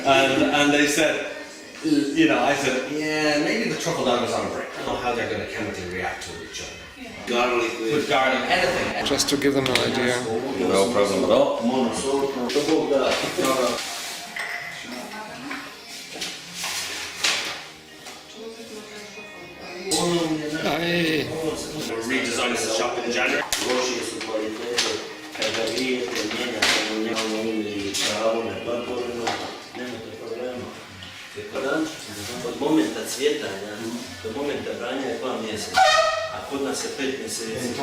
And they said, I said, yeah, maybe the truffle dog is on a break. I don't know how they're going to chemically react to each other. Yeah. Garlic with garlic, anything. Just to give them an idea. No problem at all. We're redesigning the shop in January. Od momenta cvjetanja do momenta branja je 2 mjeseca, a kod nas je 5 mjeseci.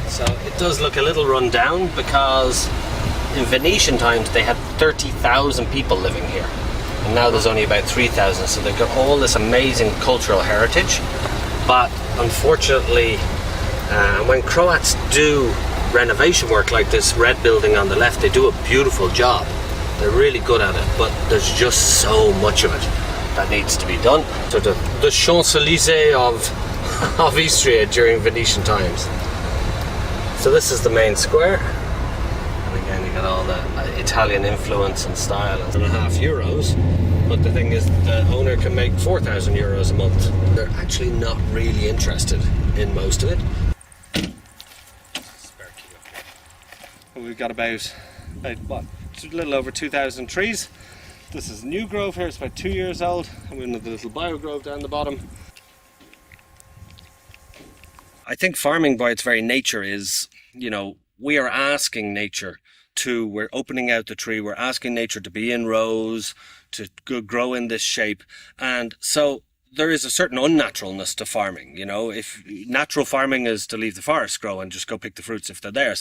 So it does look a little run down because in Venetian times they had 30,000 people living here, and now there's only about 3,000, so they've got all this amazing cultural heritage. But unfortunately, when Croats do renovation work like this red building on the left, they do a beautiful job. They're really good at it, but there's just so much of it that needs to be done. So the Champs-Élysées of Istria during Venetian times. So this is the main square. Again, you got all the Italian influence and style. €1.5, but the thing is, the owner can make €4,000 a month. They're actually not really interested in most of it. We've got about a little over 2,000 trees. This is new grove here. It's about 2 years old, and we have the little bio grove down the bottom. I think farming by its very nature is, we are asking nature we're opening out the tree, we're asking nature to be in rows, to grow in this shape. And so there is a certain unnaturalness to farming. If natural farming is to leave the forest grow and just go pick the fruits if they're there.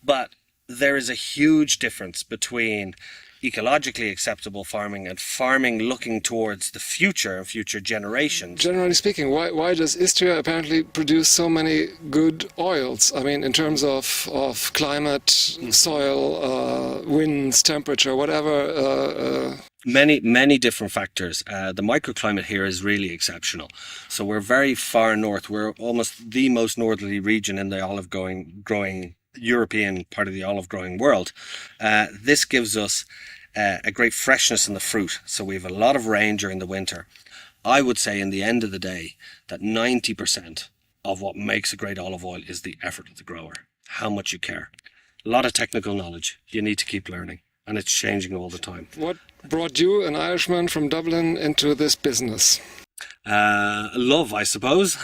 But there is a huge difference between ecologically acceptable farming and farming looking towards the future and future generations. Generally speaking, why does Istria apparently produce so many good oils? I mean, in terms of climate, soil, winds, temperature, whatever. Many different factors. The microclimate here is really exceptional. So we're very far north. We're almost the most northerly region in the olive growing European part of the olive growing world. This gives us a great freshness in the fruit. So we have a lot of rain during the winter. I would say in the end of the day that 90% of what makes a great olive oil is the effort of the grower, how much you care. A lot of technical knowledge. You need to keep learning, and it's changing all the time. What brought you, an Irishman from Dublin, into this business? Love, I suppose.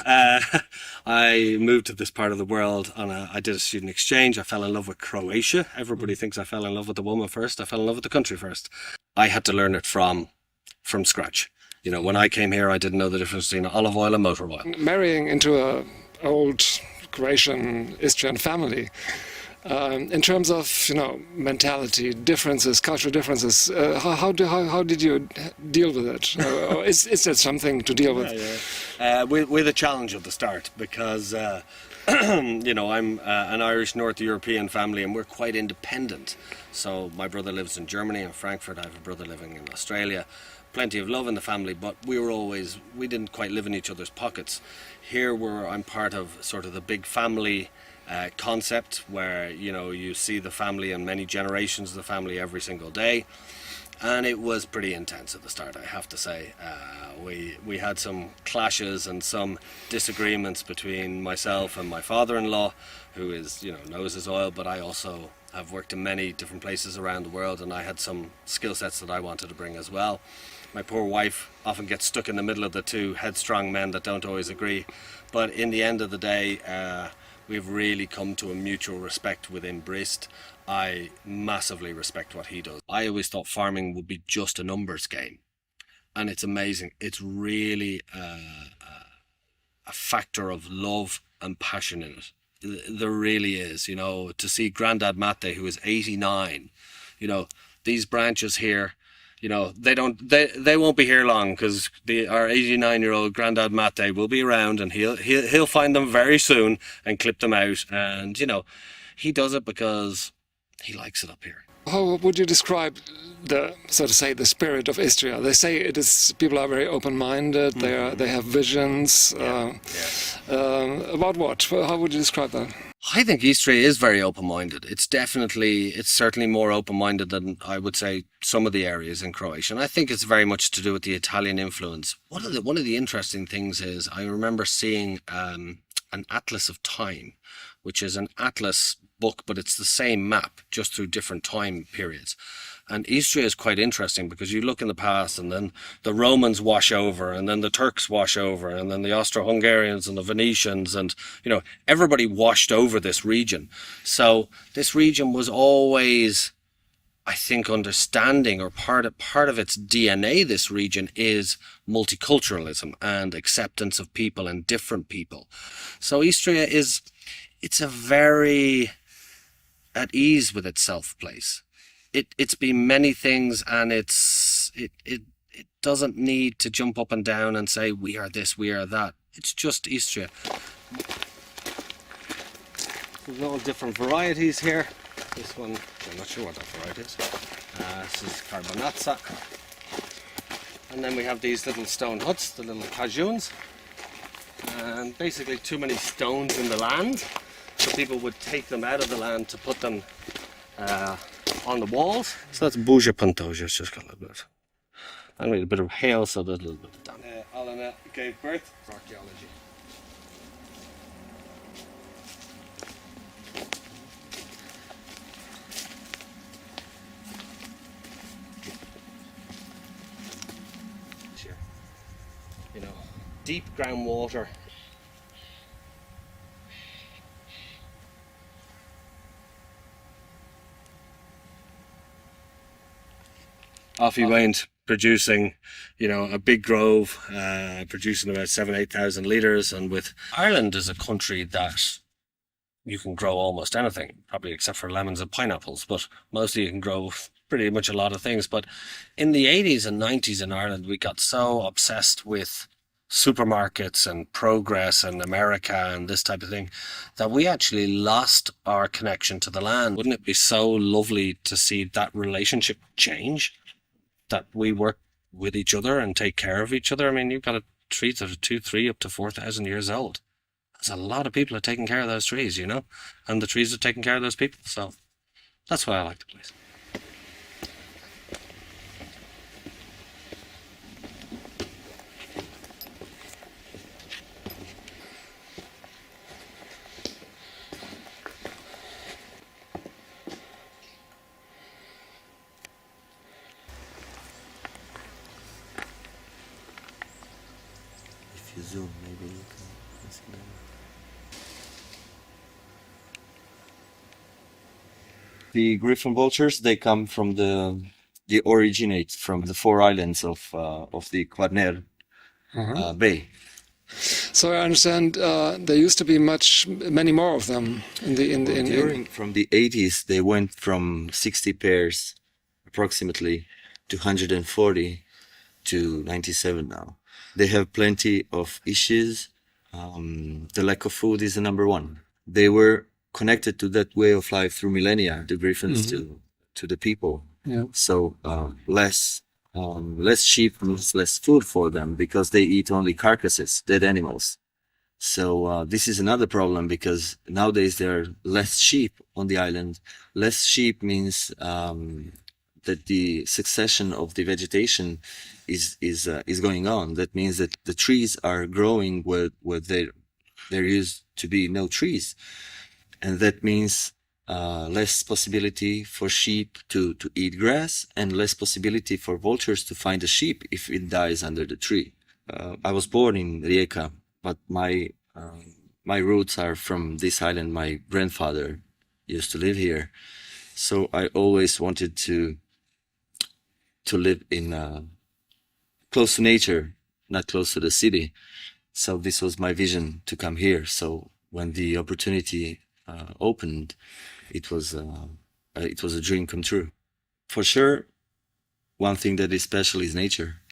I moved to this part of the world I did a student exchange. I fell in love with Croatia. Everybody thinks I fell in love with the woman first. I fell in love with the country first. I had to learn it from scratch. When I came here, I didn't know the difference between olive oil and motor oil. Marrying into an old Croatian Istrian family, in terms of mentality differences, cultural differences, how did you deal with it? Is that something to deal with? Yeah. With a challenge at the start, because I'm an Irish North European family, and we're quite independent. So my brother lives in Germany, in Frankfurt. I have a brother living in Australia. Plenty of love in the family, but we didn't quite live in each other's pockets. Here I'm part of sort of the big family concept, where you see the family and many generations of the family every single day, and it was pretty intense at the start, I have to say. We had some clashes and some disagreements between myself and my father-in-law, who is knows his oil, but I also have worked in many different places around the world, and I had some skill sets that I wanted to bring as well. My poor wife often gets stuck in the middle of the two headstrong men that don't always agree, but in the end of the day, we've really come to a mutual respect within Brist. I massively respect what he does. I always thought farming would be just a numbers game, and it's amazing. It's really a factor of love and passion in it. There really is. To see Grandad Mate, who is 89, these branches here, they won't be here long, because our 89-year-old Grandad Mate will be around, and he'll find them very soon and clip them out. And he does it because he likes it up here. How would you describe the, so to say, the spirit of Istria? They say it is, people are very open-minded. They have visions. About what? How would you describe that? I think Istria is very open-minded. It's certainly more open-minded than I would say some of the areas in Croatia. And I think it's very much to do with the Italian influence. One of the interesting things is I remember seeing an Atlas of Time, which is an atlas book, but it's the same map just through different time periods. And Istria is quite interesting because you look in the past and then the Romans wash over and then the Turks wash over and then the Austro-Hungarians and the Venetians and, everybody washed over this region. So this region was always, I think, understanding, or part of its DNA, this region, is multiculturalism and acceptance of people and different people. So Istria it's a very at ease with itself place. It's been many things, and it doesn't need to jump up and down and say we are this, we are that. It's just Istria. There's all different varieties here. This one, I'm not sure what that variety is. This is Carbonazza. And then we have these little stone huts, the little cajuns. And basically too many stones in the land. So people would take them out of the land to put them on the walls. So that's Buja Pantoja. It's just got a little bit. And we had a bit of hail, so there's a little bit of damage. Alana gave birth to archaeology. Deep groundwater. Off he went, producing, a big grove, producing about 7,000-8,000 litres. And with Ireland is a country that you can grow almost anything, probably except for lemons and pineapples, but mostly you can grow pretty much a lot of things. But in the 80s and 90s in Ireland, we got so obsessed with supermarkets and progress and America and this type of thing that we actually lost our connection to the land. Wouldn't it be so lovely to see that relationship change? That we work with each other and take care of each other. I mean, you've got trees that are 2, 3, up to 4,000 years old. There's a lot of people that are taking care of those trees, and the trees are taking care of those people. So that's why I like the place. Zoom, maybe you can see that. The griffon vultures, they come from they originate from the 4 islands of the Kvarner Bay. So I understand there used to be many more of them From the 80s, they went from 60 pairs approximately to 140 to 97 now. They have plenty of issues. The lack of food is the number one. They were connected to that way of life through millennia, the griffins to the people. Yeah. So less sheep means less food for them because they eat only carcasses, dead animals. So this is another problem because nowadays there are less sheep on the island. Less sheep means that the succession of the vegetation is going on. That means that the trees are growing where there used to be no trees, and that means less possibility for sheep to eat grass and less possibility for vultures to find a sheep if it dies under the tree. I was born in Rijeka, but my roots are from this island. My grandfather used to live here, so I always wanted to live in close to nature, not close to the city. So this was my vision to come here. So when the opportunity opened, it was a dream come true. For sure, one thing that is special is nature.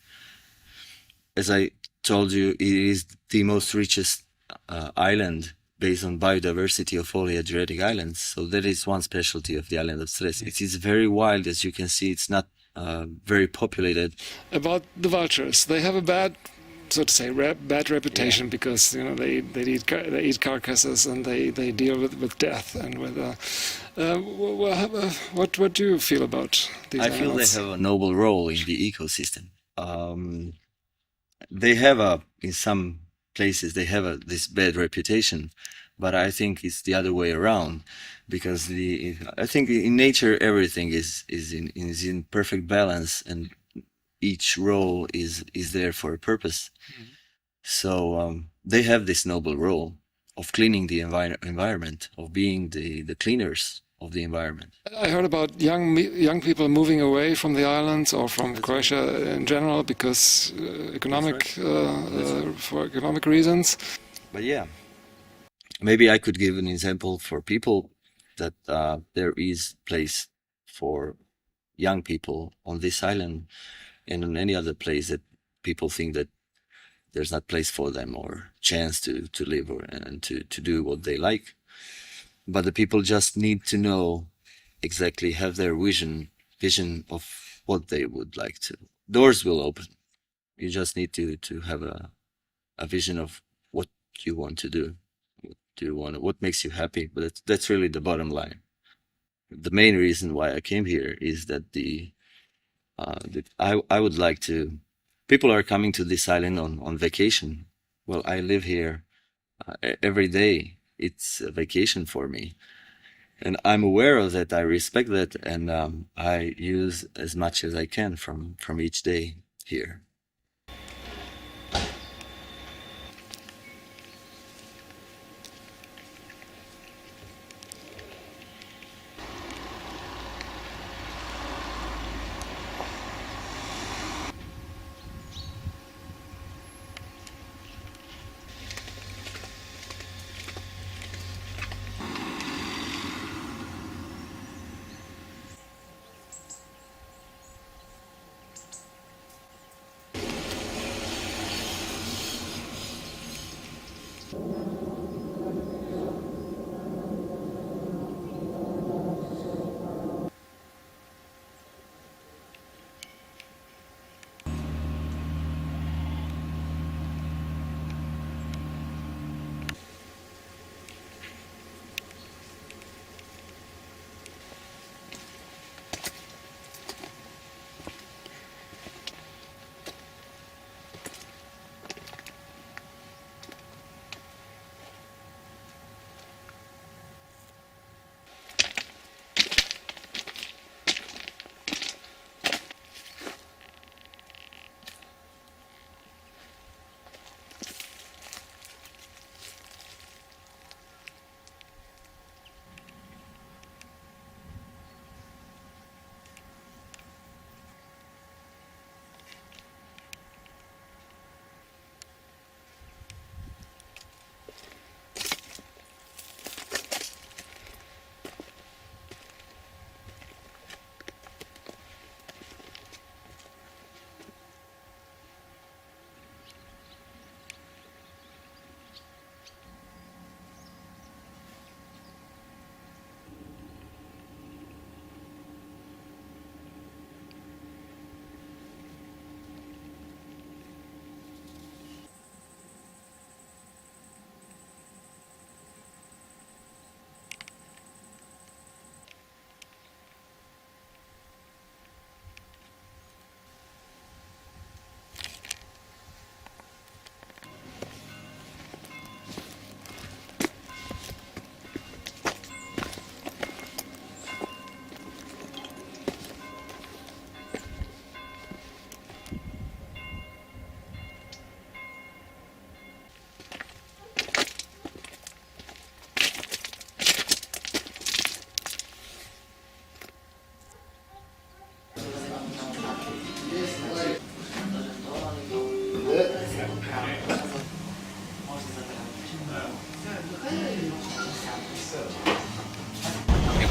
As I told you, it is the most richest island based on biodiversity of all the Adriatic islands. So that is one specialty of the island of Stres. It is very wild, as you can see. It's not very populated. About the vultures, they have a bad, so to say, bad reputation because they eat carcasses and they deal with death and with. What do you feel about these I feel animals? they have a noble role in the ecosystem. They have in some places they have this bad reputation, but I think it's the other way around, because I think in nature everything is in perfect balance, and each role is there for a purpose. Mm-hmm. So they have this noble role of cleaning the environment, of being the cleaners of the environment. I heard about young people moving away from the islands or from Croatia in general because for economic reasons. But yeah, maybe I could give an example for people that there is place for young people on this island and on any other place that people think that there's not place for them or chance to live and to do what they like. But the people just need to know exactly, have their vision of what they would like to. Doors will open. You just need to have a vision of what you want to do. What makes you happy? But that's really the bottom line. The main reason why I came here is that I would like to. People are coming to this island on vacation. Well, I live here every day. It's a vacation for me, and I'm aware of that. I respect that, and I use as much as I can from each day here.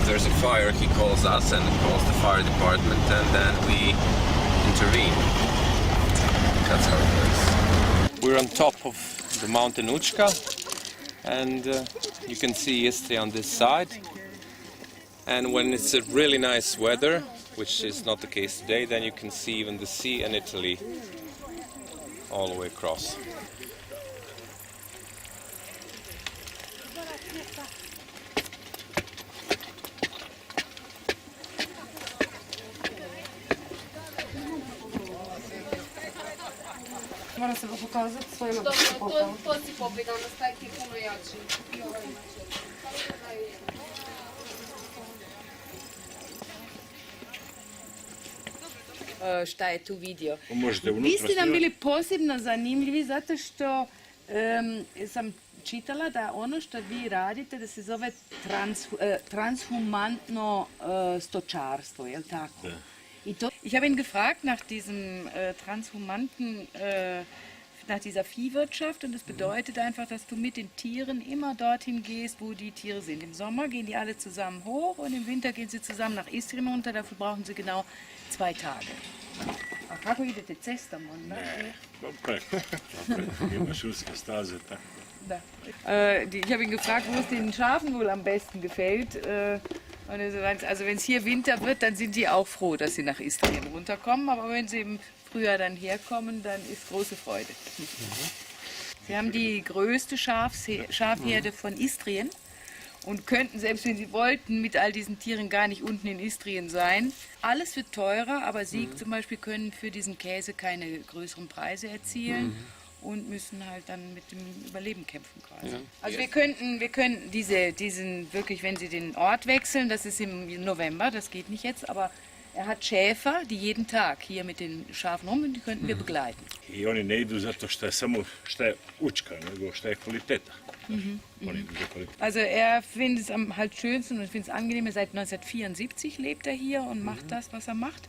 There's a fire, he calls us and calls the fire department, and then we intervene. That's how it works. We're on top of the mountain Uchka, and you can see Istria on this side. And when it's a really nice weather, which is not the case today, then you can see even the sea and Italy all the way across. Mora se ga pokazati svojima To popama. si pobjeda, onda staviti puno jači. I ovaj šta je tu vidio? Vi ste nam bili posebno zanimljivi zato što sam čitala da ono što vi radite da se zove transhumantno stočarstvo, je li tako? Ich habe ihn gefragt nach diesem transhumanten, nach dieser Viehwirtschaft, und das bedeutet einfach, dass du mit den Tieren immer dorthin gehst, wo die Tiere sind. Im Sommer gehen die alle zusammen hoch und im Winter gehen sie zusammen nach Istrien runter, dafür brauchen sie genau 2 Tage. A kako idete cestom onda? Ima šumske staze, tako. Da. Ich habe ihn gefragt, wo es den Schafen wohl am besten gefällt. Und er so, also wenn es hier Winter wird, dann sind die auch froh, dass sie nach Istrien runterkommen. Aber wenn sie im Frühjahr dann herkommen, dann ist große Freude. Sie haben die größte Schafherde von Istrien und könnten, selbst wenn sie wollten, mit all diesen Tieren gar nicht unten in Istrien sein. Alles wird teurer, aber Sie zum Beispiel können für diesen Käse keine größeren Preise erzielen. Und müssen halt dann mit dem Überleben kämpfen quasi. Ja. Also wir könnten diesen wirklich, wenn Sie den Ort wechseln, das ist im November, das geht nicht jetzt, aber er hat Schäfer, die jeden Tag hier mit den Schafen rum, und die könnten wir begleiten. I oni ne idu zato što je samo što je učka, nego što je kvaliteta. Oni idu za kvalitetu. Also er findet es am halt schönsten und findet es angenehmer. Seit 1974 lebt er hier und macht das, was er macht.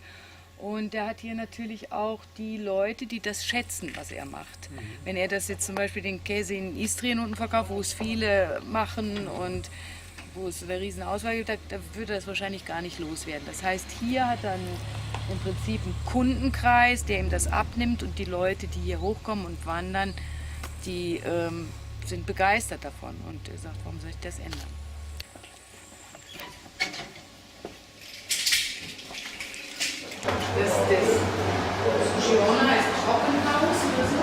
Und er hat hier natürlich auch die Leute, die das schätzen, was er macht. Wenn er das jetzt zum Beispiel den Käse in Istrien unten verkauft, wo es viele machen und wo es eine riesen Auswahl gibt, da würde das wahrscheinlich gar nicht loswerden. Das heißt, hier hat er im Prinzip einen Kundenkreis, der ihm das abnimmt, und die Leute, die hier hochkommen und wandern, die sind begeistert davon. Und er sagt, warum soll ich das ändern? Das Girona ist Trockenhaus oder so?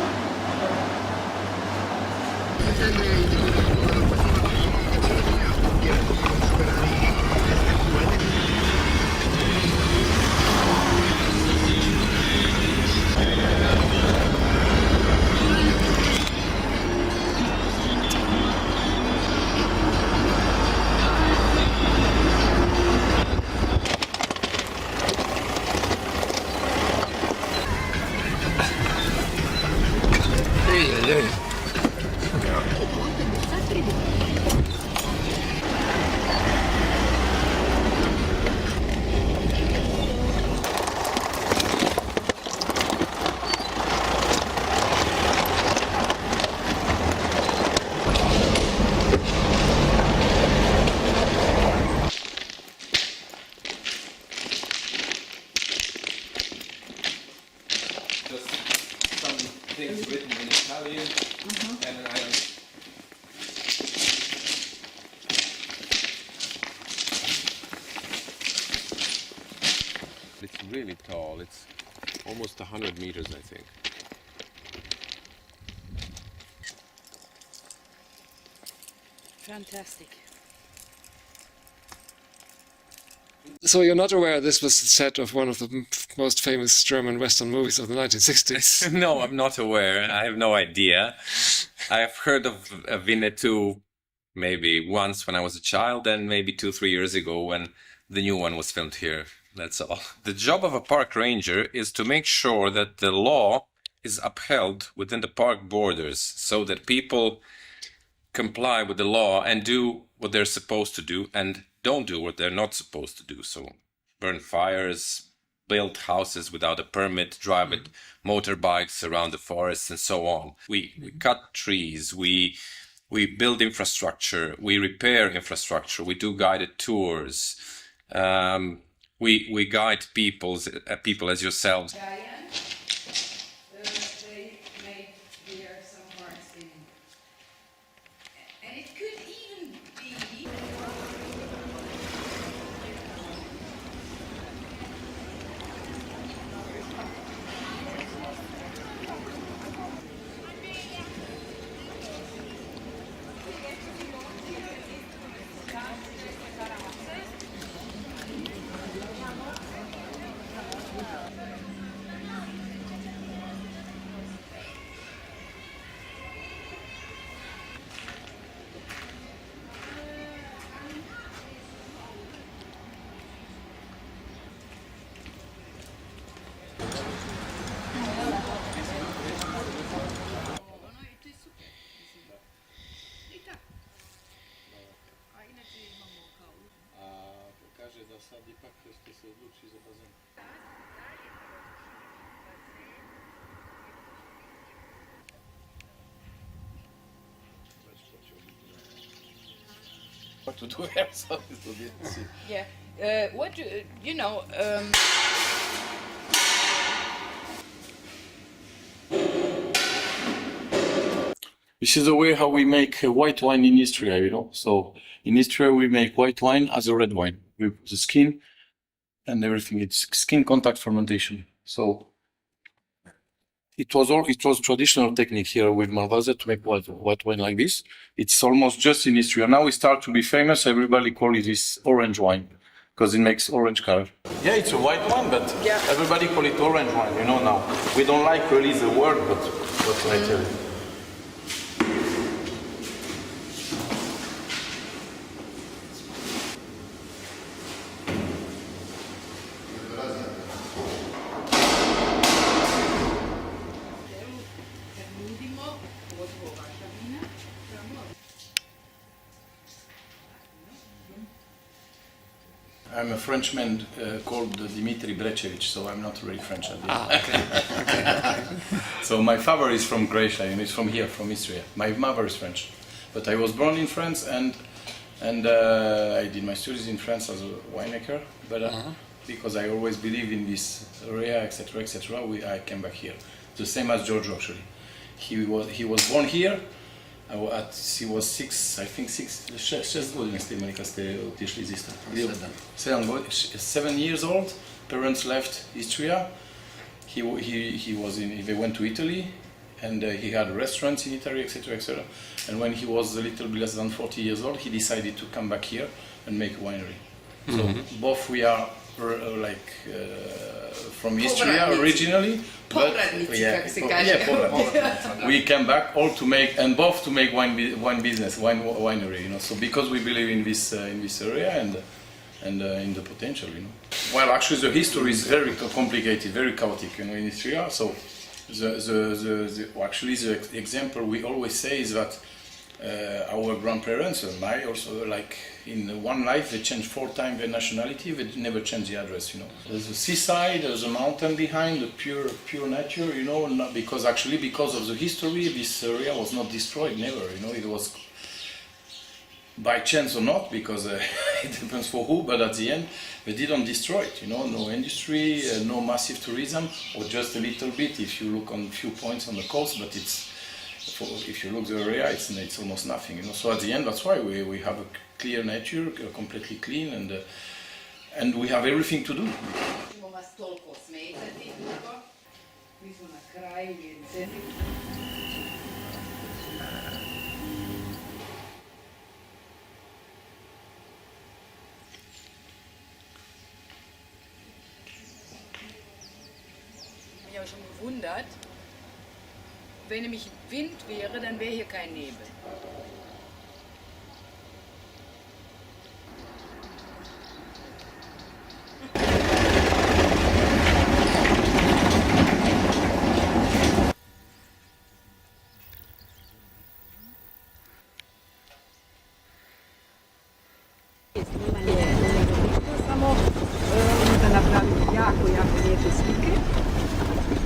Things written in Italian, and it's really tall. It's almost 100 meters, I think. Fantastic. So you're not aware this was the set of one of the most famous German Western movies of the 1960s? No, I'm not aware. I have no idea. I have heard of Winnetou maybe once when I was a child, and maybe 2-3 years ago when the new one was filmed here. That's all. The job of a park ranger is to make sure that the law is upheld within the park borders, so that people comply with the law and do what they're supposed to do and don't do what they're not supposed to do. So burn fires, build houses without a permit, drive with motorbikes around the forests, and so on. We cut trees, we build infrastructure, we repair infrastructure, we do guided tours, we guide people as yourselves. They made here some parts in. And What to do here, so it will be see. Yeah. What do you know? This is the way how we make white wine in Istria, you know. So in Istria we make white wine as a red wine with the skin and everything. It's skin contact fermentation. So it was traditional technique here with Malvasia to make white wine like this. It's almost just in Istria. Now we start to be famous. Everybody call it this orange wine because it makes orange color. Yeah, it's a white wine, but everybody call it orange wine. You know now. We don't like really the word, but what I tell you. I'm a Frenchman called Dimitri Brečević, so I'm not really French. Okay. So my father is from Croatia, and he's from here, from Istria. My mother is French, but I was born in France, and I did my studies in France as a winemaker. But because I always believe in this area, etc., etc., I came back here. The same as Giorgio, actually. He was born here. He was 6 godina ste imali kad ste otišli iz Istre. 7 years old. Parents left Istria. They went to Italy, and he had restaurants in Italy, etc., etc. And when he was a little bit less than 40 years old, he decided to come back here and make a winery. So both we are from Istria originally, but we came back all to make, and both to make wine business, winery, you know. So because we believe in this area and in the potential, you know. Well, actually, the history is very complicated, very chaotic, you know, in Istria. So actually the example we always say is that our grandparents and I also, like in one life, they changed 4 times their nationality. They never changed the address, you know. There's a seaside, there's a mountain behind, the pure nature, you know. Not because of the history, this area was not destroyed, never, you know. It was by chance or not, because it depends for who. But at the end, they didn't destroy it, you know. No industry, no massive tourism, or just a little bit if you look on a few points on the coast. But if you look the area, it's almost nothing, you know. So at the end, that's why we have a clear nature, completely clean, and we have everything to do. Ich habe schon gewundert, wenn nämlich Wind wäre, dann wäre hier kein Nebel.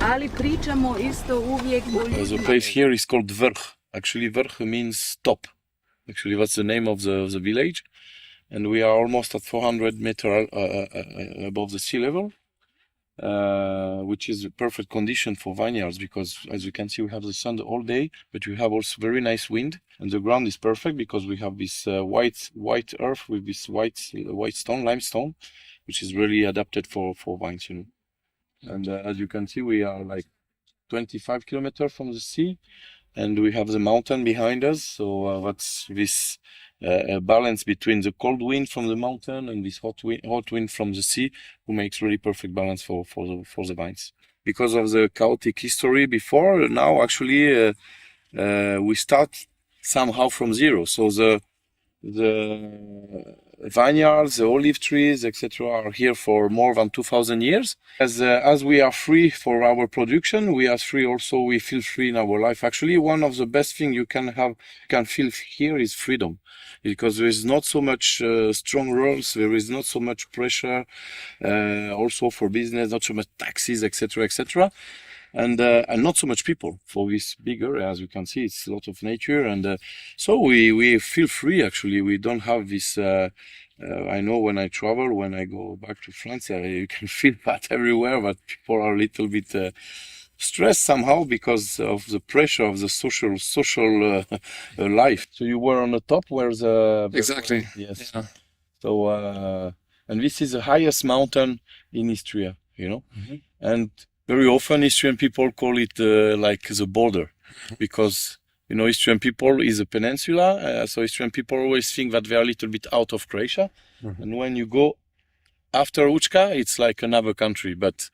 Ali pričamo isto uvijek o ljudima. The place here is called Vrh. Actually, Vrh means top. Actually, that's the name of the village. And we are almost at 400 meters above the sea level, which is a perfect condition for vineyards because, as you can see, we have the sun all day, but we have also very nice wind. And the ground is perfect because we have this white earth with this white stone, limestone, which is really adapted for vines, you know. And as you can see, we are like 25 kilometers from the sea, and we have the mountain behind us. So that's this balance between the cold wind from the mountain and this hot wind from the sea, who makes really perfect balance for the vines. Because of the chaotic history before, now actually we start somehow from zero. So the vineyards, the olive trees, etc., are here for more than 2,000 years. As we are free for our production, we are free also. We feel free in our life. Actually, one of the best things you can feel here is freedom, because there is not so much strong rules. There is not so much pressure, also for business, not so much taxes, etc., etc. And not so much people for this big area. As you can see, it's a lot of nature, and so we feel free. Actually, we don't have this. I know when I travel, when I go back to France, you can feel that everywhere. But people are a little bit stressed somehow because of the pressure of the social life. So you were on the top, where the Exactly. yes. Yeah. So and this is the highest mountain in Istria, and very often Istrian people call it like the border, because Istrian people is a peninsula, so Istrian people always think that they are a little bit out of Croatia, and when you go after Učka, it's like another country, but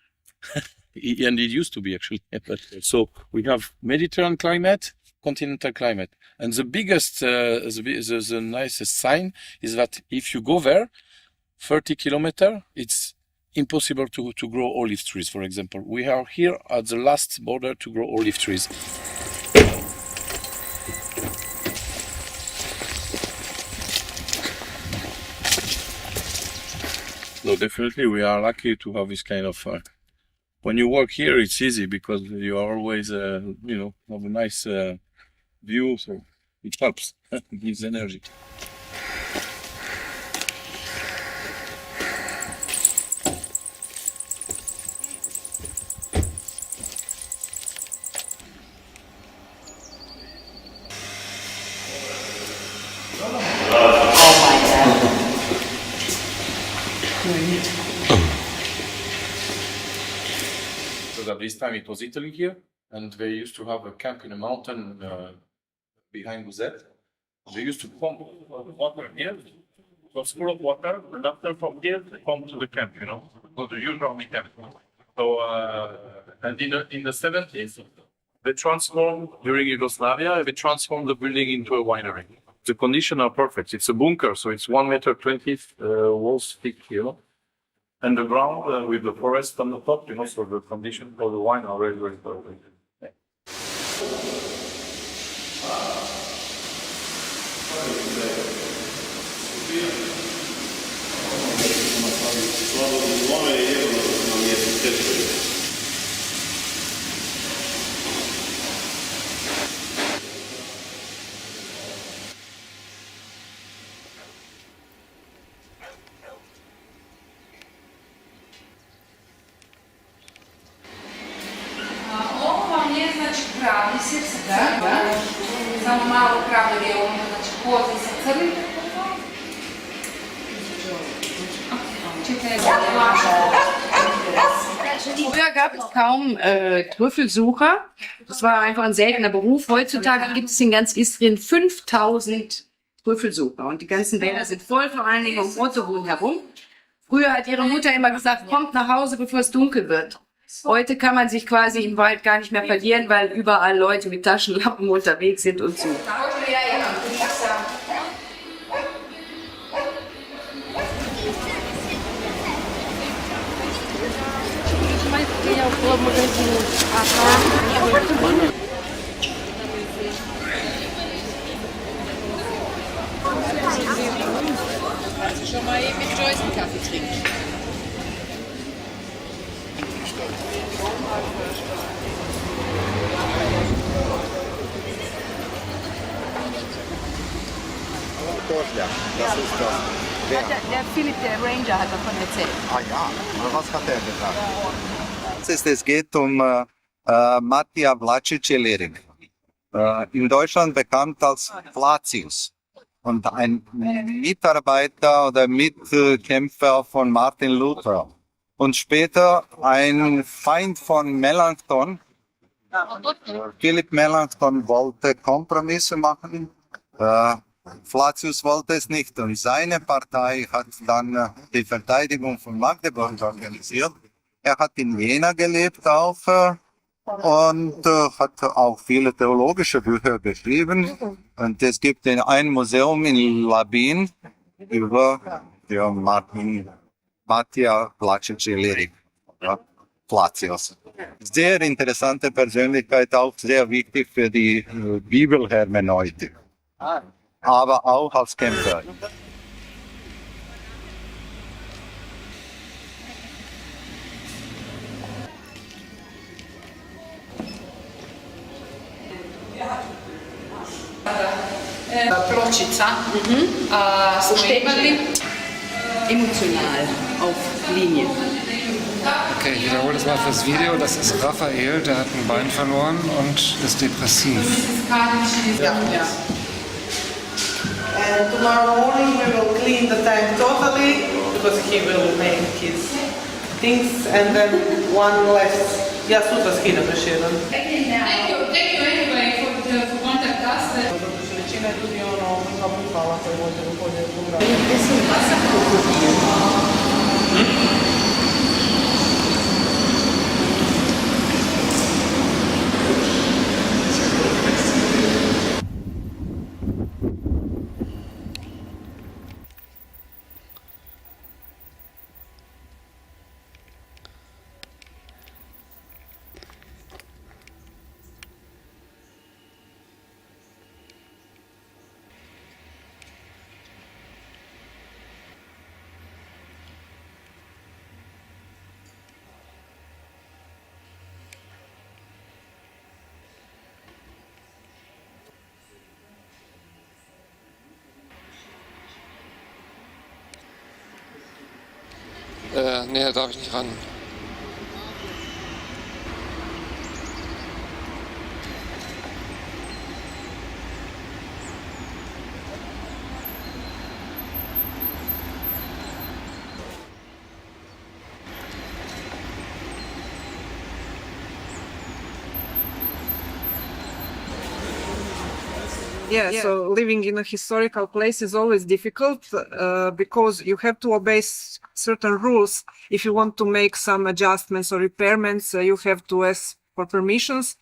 and it used to be actually. But, so we have Mediterranean climate, continental climate, and the biggest, the nicest sign is that if you go there, 30 kilometers, it's impossible to grow olive trees, for example. We are here at the last border to grow olive trees. So definitely we are lucky to have this kind of... when you work here, it's easy because you are always, have a nice view, so it helps, it gives energy. So at this time it was Italy here, and they used to have a camp in a mountain behind Uzet. They used to pump water here. It was full of water, and after from here they come to the camp, go to usual camp. So and in the 70s, they transformed, during Yugoslavia, they transformed the building into a winery. The conditions are perfect. It's a bunker, so it's 1.20 m walls thick, and the ground with the forest on the top, so the conditions for the wine are very, very perfect. Samo malo kravlje, znači koze sa crnim. Früher gab es kaum Trüffelsucher. Das war einfach ein seltener Beruf. Heutzutage gibt es in ganz Istrien 5000 Trüffelsucher. Und die ganzen Wälder sind voll, vor allen Dingen um Autorin herum. Früher hat ihre Mutter immer gesagt, kommt nach Hause, bevor es dunkel wird. Heute kann man sich quasi im Wald gar nicht mehr verlieren, weil überall Leute mit Taschenlampen unterwegs sind und so. Kannst du schon mal eben mit Joyce einen Kaffee trinken? Das ist das. Der Philipp, der Ranger, hat davon erzählt. Ah ja, was hat er gesagt? Es geht um Matija Vlačić-Lirik. In Deutschland bekannt als Flatius. Und ein Mitarbeiter oder Mitkämpfer von Martin Luther. Und später ein Feind von Melanchthon. Philipp Melanchthon wollte Kompromisse machen. Flatius wollte es nicht. Und seine Partei hat dann die Verteidigung von Magdeburg organisiert. Er hat in Jena gelebt auch. und hat auch viele theologische Bücher geschrieben. Und es gibt ein Museum in Labin über den Matija Vlačić-Ilirik, ja, Flacius. Sehr interessante Persönlichkeit, auch sehr wichtig für die Bibelhermeneutik, aber auch als Kämpfer. Pločica smo imali Emotional, auf Linie. Okay, ich wiederhole das mal fürs Video. Das ist Raphael, der hat ein Bein verloren und ist depressiv. And tomorrow morning we will clean the tank totally because he will make his things and then one less. Ja sutra skinem još jedan. Thank you anyway for contact us. Većina je tudi ono kapitala koje vode u polje u gradu. Nee, da darf ich nicht ran. Yeah, so living in a historical place is always difficult because you have to obey certain rules. If you want to make some adjustments or repairments, you have to ask for permissions.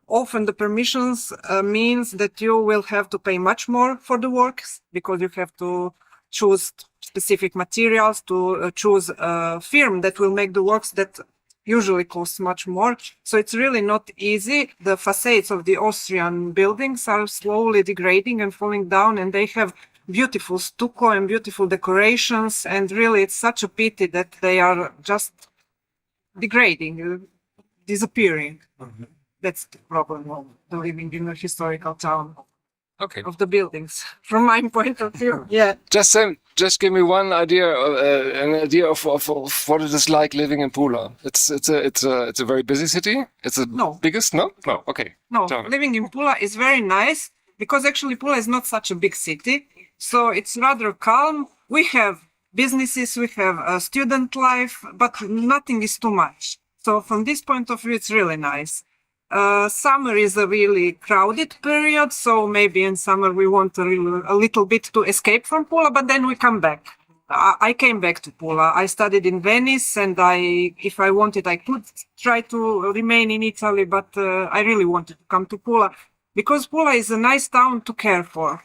Often the permissions means that you will have to pay much more for the works because you have to choose specific materials, to choose a firm that will make the works that usually costs much more. So it's really not easy. The facades of the Austrian buildings are slowly degrading and falling down, and they have beautiful stucco and beautiful decorations. And really, it's such a pity that they are just degrading, disappearing. That's the problem of the living in a historical town. Okay. Of the buildings, from my point of view. Yeah. Just give me one idea, an idea of what it is like living in Pula. It's a very busy city. It's the biggest. No. Okay. No, living in Pula is very nice because actually Pula is not such a big city, so it's rather calm. We have businesses, we have a student life, but nothing is too much. So from this point of view, it's really nice. Summer is a really crowded period, so maybe in summer we want a little bit to escape from Pula, but then we come back. I came back to Pula. I studied in Venice, and if I wanted, I could try to remain in Italy, but I really wanted to come to Pula because Pula is a nice town to care for.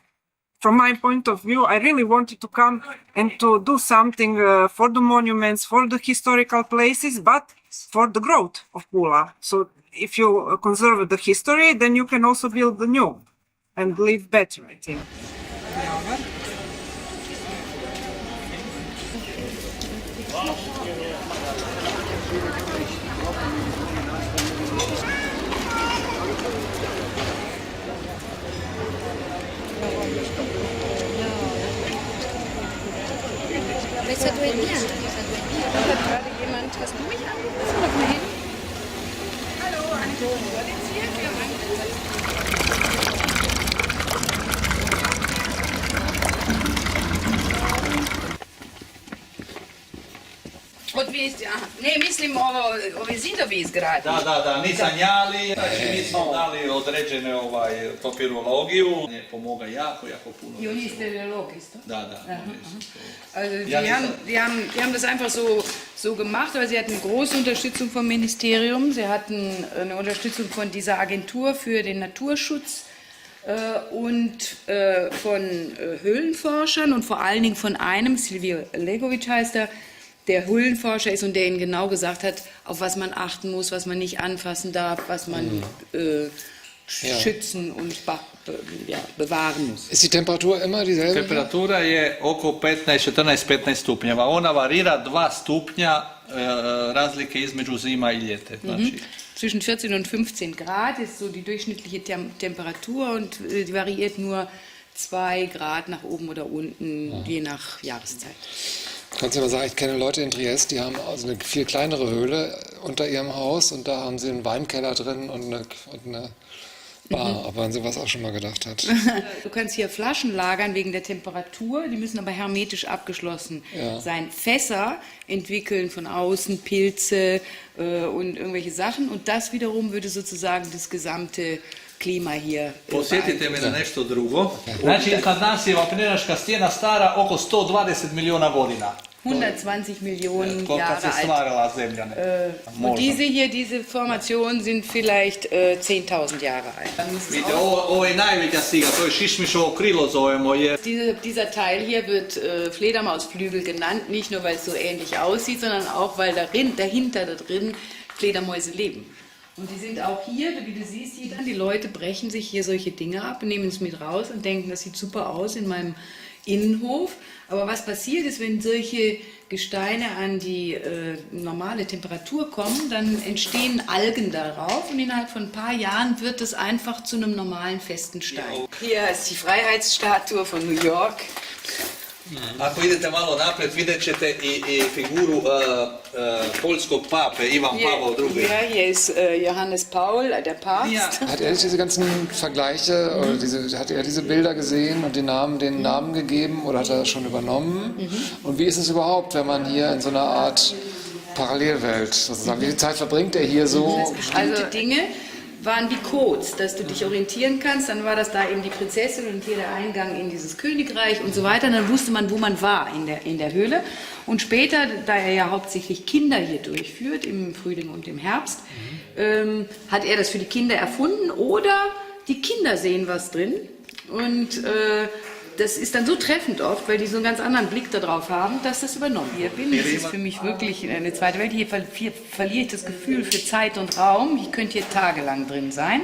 From my point of view, I really wanted to come and to do something for the monuments, for the historical places, but for the growth of Pula. So if you conserve the history, then you can also build the new and live better, I think. Mais ça doit être bien. Ça doit être bien. Da hat gerade jemand, hast du mich angerufen? Guck mal hin. Hallo, Anton, was ist hier? Und vijesti, aha. Ne, mislim ove zidovi izgradnje. Da, ni sanjali, znači mi smo dali određene papirologiju, pomoga jako puno. I oni Stereolog isto? Da. Also die haben das einfach so gemacht, aber sie hatten große Unterstützung vom Ministerium, sie hatten eine Unterstützung von dieser Agentur für den Naturschutz und von Höhlenforschern und vor allen Dingen von einem, Silvio Legovic heißt er, der Höhlenforscher ist und der ihnen genau gesagt hat, auf was man achten muss, was man nicht anfassen darf, was man schützen und bewahren muss. Ist die Temperatur immer dieselbe? Temperatura je oko 14-15 stupnjeva. Ona varira 2 stupnja razlike između zima i ljete. Znači, Zwischen 14 und 15 Grad ist so die durchschnittliche Temperatur und die variiert nur 2 Grad nach oben oder unten, je nach Jahreszeit. Kannst du mal sagen, ich kenne Leute in Triest, die haben also eine viel kleinere Höhle unter ihrem Haus und da haben sie einen Weinkeller drin und eine Bar, ob man sowas auch schon mal gedacht hat. Du kannst hier Flaschen lagern wegen der Temperatur, die müssen aber hermetisch abgeschlossen sein. Fässer entwickeln von außen Pilze und irgendwelche Sachen und das wiederum würde sozusagen das gesamte klima hier. Posjetite me na nešto drugo. Znači, iznad nas je Vapnenaška stijena stara oko 120 milijuna godina. 120 Millionen Koliko Jahre se alt. stvarala zemlja. Und diese Formationen sind vielleicht 10.000 Jahre alt. Vidite, ovo je najveća stiga, to je Šišmišovo krilo zovemo. Dieser Teil hier wird Fledermausflügel genannt, nicht nur weil es so ähnlich aussieht, sondern auch weil dahinter da drin Fledermäuse leben. Und die sind auch hier, wie du siehst hier dann, die Leute brechen sich hier solche Dinge ab, nehmen es mit raus und denken, das sieht super aus in meinem Innenhof. Aber was passiert ist, wenn solche Gesteine an die normale Temperatur kommen, dann entstehen Algen darauf und innerhalb von ein paar Jahren wird es einfach zu einem normalen festen Stein. Hier ist die Freiheitsstatue von New York. Ako idete malo naprijed, vidjet ćete i figuru poljskog pape, Ivan Pavao II. Ja, hier ist Johannes Paul, der Papst. Hat er diese ganzen Vergleiche, oder hat er diese Bilder gesehen und den Namen gegeben oder hat er das schon übernommen? Und wie ist es überhaupt, wenn man hier in so einer Art Parallelwelt sozusagen, wie viel Zeit verbringt er hier so? Also Dinge waren wie Codes, dass du dich orientieren kannst. Dann war das da eben die Prinzessin und hier der Eingang in dieses Königreich und so weiter. Und dann wusste man, wo man war in der Höhle. Und später, da er ja hauptsächlich Kinder hier durchführt, im Frühling und im Herbst, hat er das für die Kinder erfunden oder die Kinder sehen was drin. Und das ist dann so treffend oft, weil die so einen ganz anderen Blick darauf haben, dass das übernommen wird. Das ist für mich wirklich eine zweite Welt. Hier verliere ich das Gefühl für Zeit und Raum. Ich könnte hier tagelang drin sein.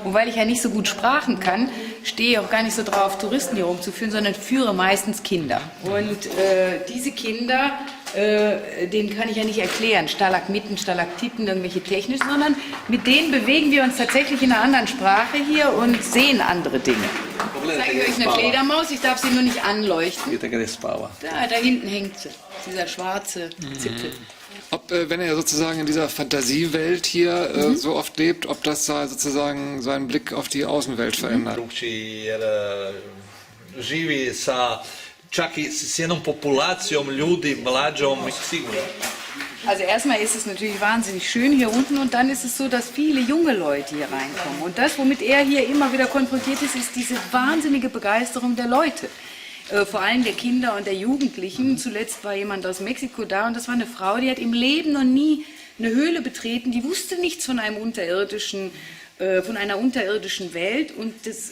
Und weil ich ja nicht so gut Sprachen kann, stehe ich auch gar nicht so drauf, Touristen hier rumzuführen, sondern führe meistens Kinder. Und diese Kinder, denen kann ich ja nicht erklären, Stalagmiten, Stalaktiten, irgendwelche technischen, sondern mit denen bewegen wir uns tatsächlich in einer anderen Sprache hier und sehen andere Dinge. Ich zeige euch eine Fledermaus, ich darf sie nur nicht anleuchten. Da hinten hängt sie, dieser schwarze Zipfel. Ob, wenn er sozusagen in dieser Fantasiewelt hier so oft lebt, ob das sozusagen seinen Blick auf die Außenwelt verändert? Živi sa čak i s jednom populacijom ljudi mlađom, sigurno. Also erstmal ist es natürlich wahnsinnig schön hier unten und dann ist es so, dass viele junge Leute hier reinkommen. Und das, womit er hier immer wieder konfrontiert ist, ist diese wahnsinnige Begeisterung der Leute. Vor allem der Kinder und der Jugendlichen. Zuletzt war jemand aus Mexiko da und das war eine Frau, die hat im Leben noch nie eine Höhle betreten. Die wusste nichts von einer unterirdischen Welt und das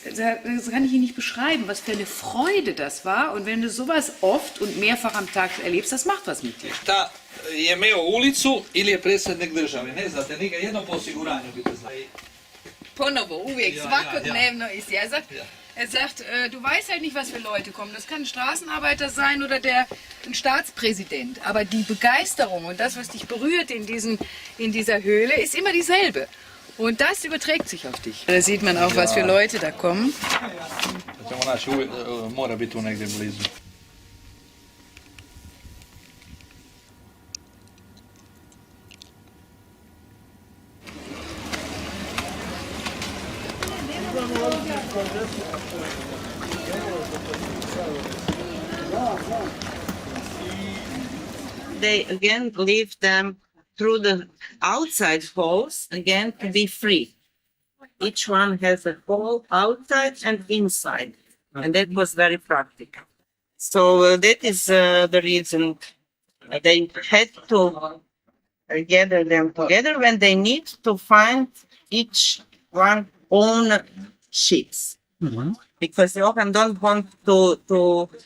kann ich Ihnen nicht beschreiben, was für eine Freude das war. Und wenn du sowas oft und mehrfach am Tag erlebst, das macht was mit dir. Šta je meo ulicu ili je predsjednik države? Ne znate, ni ga jedno po osiguranju biste znali. Ponovo, uvijek, svakodnevno ist er sagt, du weißt halt nicht, was für Leute kommen. Das kann ein Straßenarbeiter sein oder ein Staatspräsident. Aber die Begeisterung und das, was dich berührt in dieser Höhle, ist immer dieselbe. Und das überträgt sich auf dich. Da sieht man auch, was für Leute da kommen. Mora biti tu negdje blizu. they again leave them through the outside holes again to be free. Each one has a hole outside and inside, and that was very practical. So that is the reason they had to gather them together when they need to find each one own sheets. Because Johan don't want to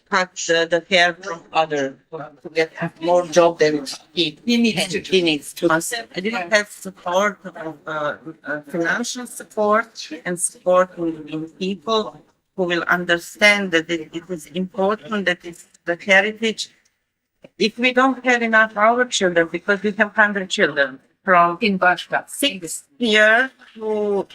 cut the hair from other to get more job than he needs to. I didn't have support of financial support and support in people who will understand that it is important that it's the heritage. If we don't have enough our children, because we have 100 children from In Bashka. 6 years to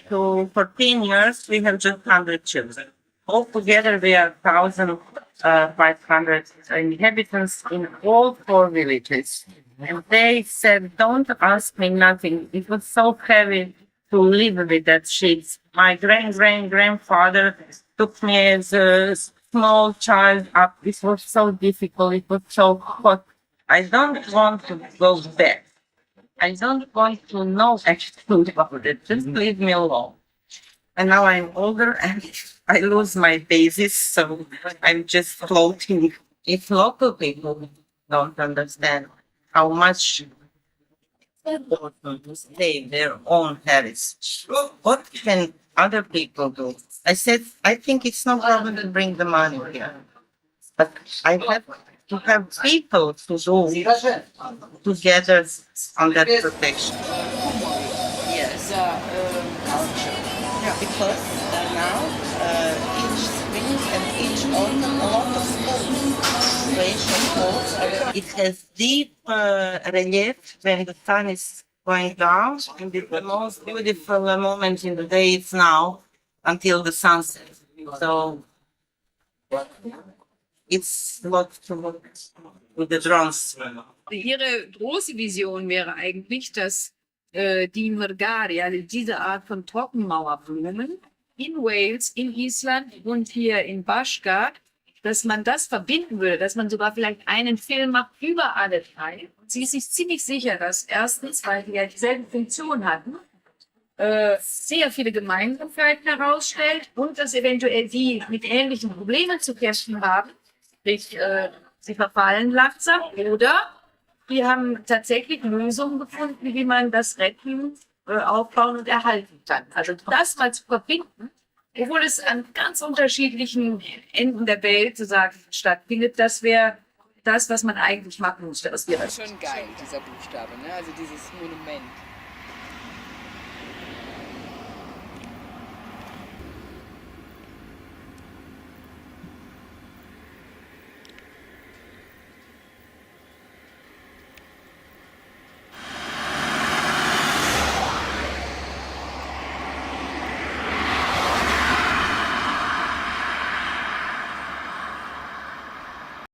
14 years, we have just 100 children. Altogether, we are 1,500 inhabitants in all 4 villages. And they said, don't ask me nothing. It was so heavy to live with that sheets. My grandfather took me as a small child up. It was so difficult. It was so hot. I don't want to go back. I don't want to know anything about it. Just leave me alone. And now I'm older and I lose my basis, so I'm just floating. If local people don't understand how much important to save their own heritage, what can other people do? I said, I think it's no problem to bring the money here, but I have to have people to do together on that protection. Yes. Because now each spring and each autumn, a lot of schools, it has deep relief when the sun is going down, and it's the most beautiful moment in the day. It's now until the sunset. So it's a lot to look with the drones. Ihre große Vision wäre eigentlich, dass die Mrgari, also diese Art von Trockenmauerblumen in Wales, in Island und hier in Bashka, dass man das verbinden würde, dass man sogar vielleicht einen Film macht über alle 3. Und sie ist sich ziemlich sicher, dass erstens, weil die ja dieselbe Funktion hatten, sehr viele Gemeinsamkeiten herausstellt und dass eventuell die mit ähnlichen Problemen zu kämpfen haben, sprich, sie verfallen langsam oder wir haben tatsächlich Lösungen gefunden, wie man das retten, aufbauen und erhalten kann. Also das mal zu verbinden, obwohl es an ganz unterschiedlichen Enden der Welt sozusagen stattfindet, das wäre das, was man eigentlich machen müsste aus ihrer Sicht. Schon geil, dieser Buchstabe, ne? Also dieses Monument.